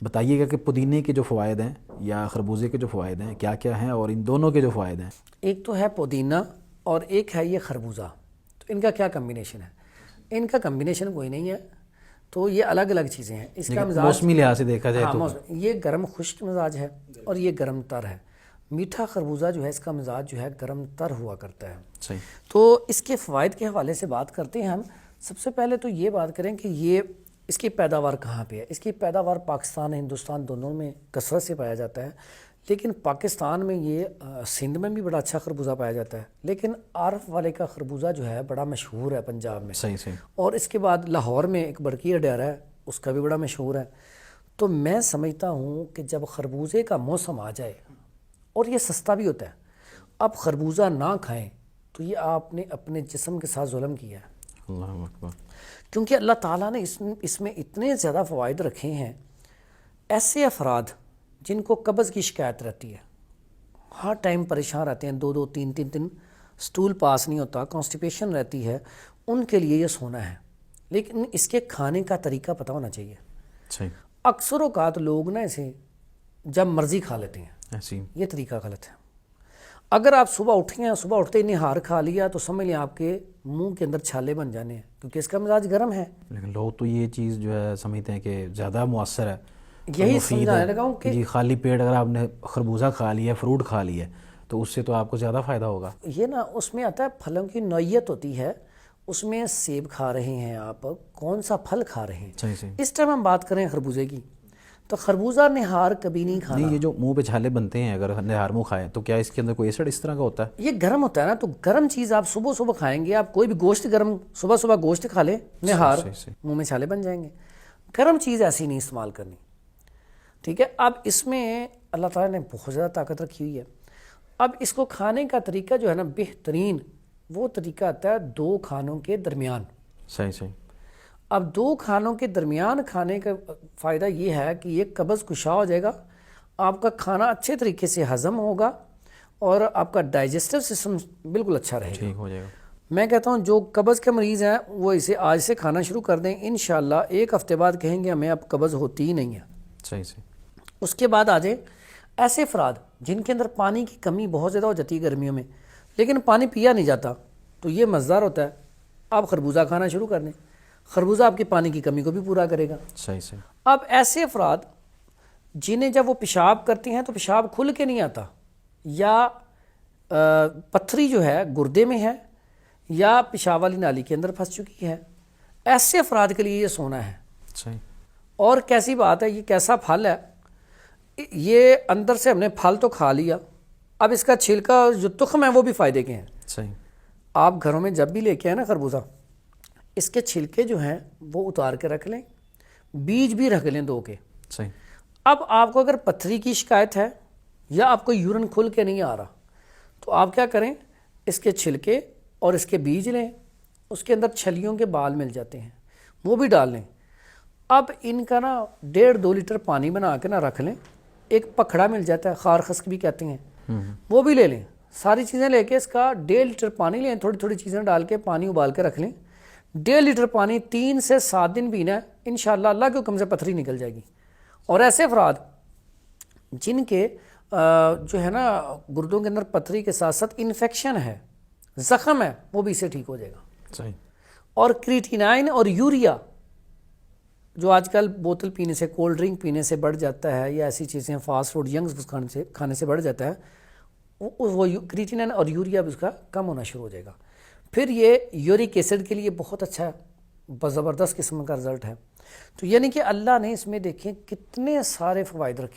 بتائیے گا کہ پودینے کے جو فوائد ہیں یا خربوزے کے جو فوائد ہیں کیا کیا ہیں، اور ان دونوں کے جو فوائد ہیں؟ ایک تو ہے پودینہ اور ایک ہے یہ خربوزہ، تو ان کا کیا کمبینیشن ہے؟ ان کا کمبینیشن کوئی نہیں ہے، تو یہ الگ الگ چیزیں ہیں۔ اس کا مزاج موسمی لحاظ سے دیکھا جائے تو یہ گرم خشک مزاج ہے اور یہ گرم تر ہے۔ میٹھا خربوزہ جو ہے اس کا مزاج جو ہے گرم تر ہوا کرتا ہے۔ صحیح۔ تو اس کے فوائد کے حوالے سے بات کرتے ہیں ہم۔ سب سے پہلے تو یہ بات کریں کہ یہ اس کی پیداوار کہاں پہ ہے۔ اس کی پیداوار پاکستان ہندوستان دونوں میں کثرت سے پایا جاتا ہے، لیکن پاکستان میں یہ سندھ میں بھی بڑا اچھا خربوزہ پایا جاتا ہے، لیکن عارف والے کا خربوزہ جو ہے بڑا مشہور ہے پنجاب میں۔ صحیح صحیح۔ اور اس کے بعد لاہور میں ایک برقی ڈیرا ہے، اس کا بھی بڑا مشہور ہے۔ تو میں سمجھتا ہوں کہ جب خربوزے کا موسم آ جائے اور یہ سستا بھی ہوتا ہے، اب خربوزہ نہ کھائیں تو یہ آپ نے اپنے جسم کے ساتھ ظلم کیا ہے۔ اللہ اکبر۔ کیونکہ اللہ تعالیٰ نے اس میں اتنے زیادہ فوائد رکھے ہیں۔ ایسے افراد جن کو قبض کی شکایت رہتی ہے، ہر ٹائم پریشان رہتے ہیں، 2 3 دن سٹول پاس نہیں ہوتا، کانسٹیپیشن رہتی ہے، ان کے لیے یہ سونا ہے۔ لیکن اس کے کھانے کا طریقہ پتہ ہونا چاہیے۔ صحیح۔ اکثر اوقات لوگ نا اسے جب مرضی کھا لیتے ہیں، ایسی یہ طریقہ غلط ہے۔ اگر آپ صبح اٹھیں ہیں، صبح اٹھتے ہی نہار کھا لیا تو سمجھ لیں آپ کے منہ کے اندر چھالے بن جانے ہیں، کیونکہ اس کا مزاج گرم ہے۔ لیکن لوگ تو یہ چیز جو ہے سمجھتے ہیں کہ زیادہ مؤثر ہے، یہی مفید سمجھانے ہے۔ لگا ہوں کہ جی، خالی پیٹ اگر آپ نے خربوزہ کھا لیا، فروٹ کھا لیا، تو اس سے تو آپ کو زیادہ فائدہ ہوگا۔ یہ نا اس میں آتا ہے پھلوں کی نوعیت ہوتی ہے، اس میں سیب کھا رہے ہیں آپ، کون سا پھل کھا رہے ہیں۔ صحیح صحیح۔ اس ٹائم ہم بات کریں خربوزے کی، تو خربوزہ نہار کبھی نہیں کھانا۔ نہیں، یہ جو منہ پہ چھالے بنتے ہیں اگر نہار منہ کھائیں تو کیا اس کے اندر کوئی ایسڈ اس طرح کا ہوتا ہے؟ یہ گرم ہوتا ہے نا، تو گرم چیز آپ صبح صبح کھائیں گے، آپ کوئی بھی گوشت گرم صبح صبح گوشت کھا لیں نہار، صحیح صحیح۔ منہ میں چھالے بن جائیں گے۔ گرم چیز ایسی نہیں استعمال کرنی، ٹھیک ہے۔ اب اس میں اللہ تعالیٰ نے بہت زیادہ طاقت رکھی ہوئی ہے۔ اب اس کو کھانے کا طریقہ جو ہے نا بہترین، وہ طریقہ آتا ہے 2 کھانوں کے درمیان۔ صحیح صحیح۔ اب 2 کھانوں کے درمیان کھانے کا فائدہ یہ ہے کہ یہ قبض کشا ہو جائے گا، آپ کا کھانا اچھے طریقے سے ہضم ہوگا اور آپ کا ڈائجسٹو سسٹم بالکل اچھا رہے گا، ٹھیک ہو جائے گا۔ میں کہتا ہوں جو قبض کے مریض ہیں وہ اسے آج سے کھانا شروع کر دیں، انشاءاللہ 1 ہفتے بعد کہیں گے ہمیں اب قبض ہوتی ہی نہیں ہے۔ صحیح صحیح۔ اس کے بعد آ جائیں ایسے افراد جن کے اندر پانی کی کمی بہت زیادہ ہو جاتی ہے گرمیوں میں، لیکن پانی پیا نہیں جاتا، تو یہ مزدار ہوتا ہے، آپ خربوزہ کھانا شروع کر دیں، خربوزہ آپ کی پانی کی کمی کو بھی پورا کرے گا۔ صحیح صحیح۔ اب ایسے افراد جنہیں جب وہ پیشاب کرتے ہیں تو پیشاب کھل کے نہیں آتا، یا پتھری جو ہے گردے میں ہے یا پیشاب والی نالی کے اندر پھنس چکی ہے، ایسے افراد کے لیے یہ سونا ہے۔ صحیح۔ اور کیسی بات ہے، یہ کیسا پھل ہے، یہ اندر سے ہم نے پھل تو کھا لیا، اب اس کا چھلکا جو تخم ہے وہ بھی فائدے کے ہیں۔ صحیح۔ آپ گھروں میں جب بھی لے کے آئیں نا خربوزہ، اس کے چھلکے جو ہیں وہ اتار کے رکھ لیں، بیج بھی رکھ لیں 2 کے۔ صحیح۔ اب آپ کو اگر پتھری کی شکایت ہے یا آپ کو یورین کھل کے نہیں آ رہا، تو آپ کیا کریں، اس کے چھلکے اور اس کے بیج لیں، اس کے اندر چھلیوں کے بال مل جاتے ہیں، وہ بھی ڈال لیں۔ اب ان کا نا 1.5-2 لیٹر پانی بنا کے نا رکھ لیں، ایک پکھڑا مل جاتا ہے، خار خسک بھی کہتے ہیں، وہ بھی لے لیں۔ ساری چیزیں لے کے اس کا 1.5 لیٹر پانی لیں، تھوڑی تھوڑی چیزیں ڈال کے پانی ابال کے رکھ لیں، 1.5 لیٹر پانی 3 سے 7 دن پینا ہے، انشاءاللہ اللہ کے حکم سے پتھری نکل جائے گی۔ اور ایسے افراد جن کے جو ہے نا گردوں کے اندر پتھری کے ساتھ ساتھ انفیکشن ہے، زخم ہے، وہ بھی اسے ٹھیک ہو جائے گا۔ صحیح۔ اور کریٹینائن اور یوریا جو آج کل بوتل پینے سے، کولڈ ڈرنک پینے سے بڑھ جاتا ہے، یا ایسی چیزیں فاسٹ فوڈ ینگز کھانے سے بڑھ جاتا ہے، وہ کریٹینائن اور یوریا بھی اس کا کم ہونا شروع ہو جائے گا۔ پھر یہ یورک ایسڈ کے لیے بہت اچھا ہے، زبردست قسم کا رزلٹ ہے۔ تو یعنی کہ اللہ نے اس میں دیکھیں کتنے سارے فوائد رکھے۔